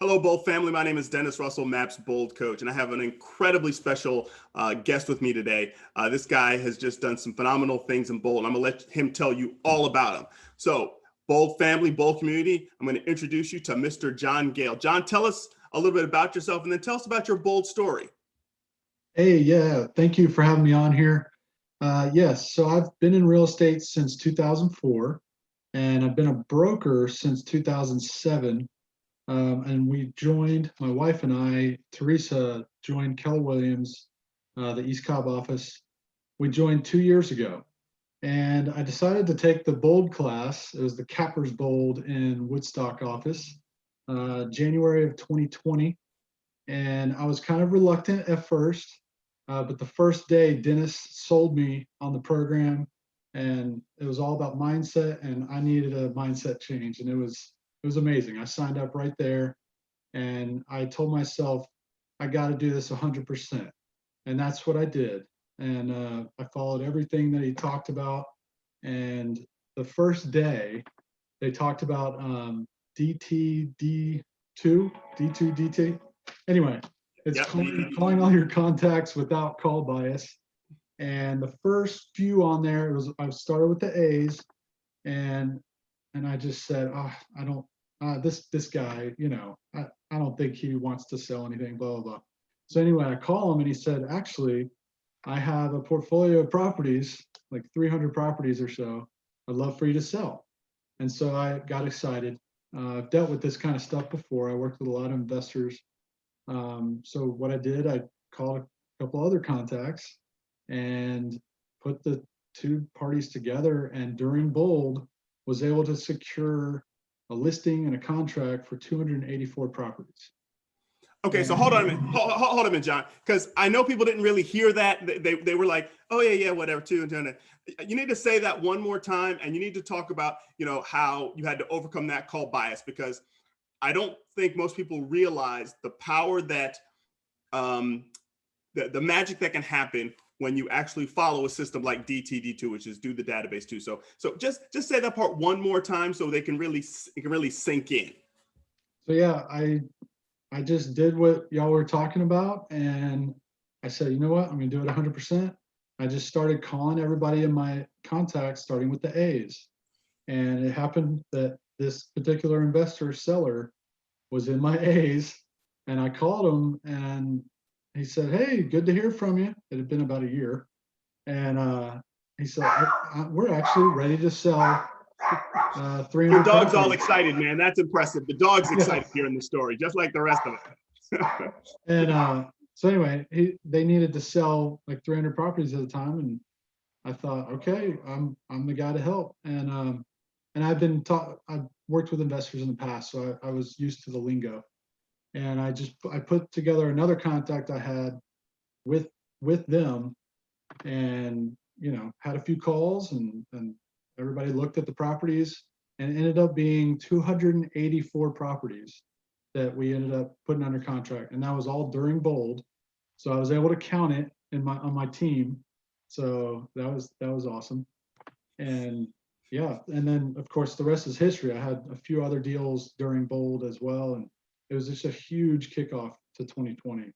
Hello, Bold family. My name is Dennis Russell, MAP's Bold coach, and I have an incredibly special guest with me today. This guy has just done some phenomenal things in Bold. I'm going to let him tell you all about him. So, Bold family, Bold community, I'm going to introduce you to Mr. John Gale. John, tell us a little bit about yourself and then tell us about your Bold story. Hey, yeah, thank you for having me on here. Yes, so I've been in real estate since 2004, and I've been a broker since 2007. And we joined, my wife and I, Teresa, joined Keller Williams, the East Cobb office. We joined 2 years ago, and I decided to take the Bold class. It was the Cappers Bold in Woodstock office, January of 2020. And I was kind of reluctant at first, but the first day, Dennis sold me on the program, and it was all about mindset, and I needed a mindset change, and it was amazing. I signed up right there, and I told myself I got to do this 100%, and that's what I did. And I followed everything that he talked about. And the first day, they talked about DTD2, D2, DT. Anyway, it's Yep. calling all your contacts without call bias. And the first few on there, I started with the A's, and I just said, oh, I don't, this guy, I don't think he wants to sell anything, blah, blah, blah. So anyway, I call him and he said, actually, I have a portfolio of properties, like 300 properties or so. I'd love for you to sell. And so I got excited. I've dealt with this kind of stuff before. I worked with a lot of investors. So what I did, I called a couple other contacts and put the two parties together, and during Bold was able to secure a listing and a contract for 284 properties. Okay, so hold on a minute. Hold on a minute, John, because I know people didn't really hear that. They were like, oh, yeah, whatever, two. You need to say that one more time, and you need to talk about, how you had to overcome that call bias, because I don't think most people realize the power that the magic that can happen when you actually follow a system like DTD2, which is do the database too. So just say that part one more time so it can really sink in. So yeah, I just did what y'all were talking about, and I said, you know what, I'm gonna do it 100%. I just started calling everybody in my contacts, starting with the A's. And it happened that this particular investor seller was in my A's, and I called him, and he said, hey, good to hear from you. It had been about a year. And he said, we're actually ready to sell 300 Your dog's properties. all excited, man. That's impressive. The dog's excited hearing the story, just like the rest of it. And so anyway, they needed to sell like 300 properties at a time, and I thought, okay, I'm the guy to help. And I've worked with investors in the past, so I was used to the lingo. And I put together another contact I had with them, and had a few calls, and everybody looked at the properties, and it ended up being 284 properties that we ended up putting under contract, and that was all during Bold. So I was able to count it on my team. So that was awesome. And yeah, and then of course the rest is history. I had a few other deals during Bold as well, and it was just a huge kickoff to 2020.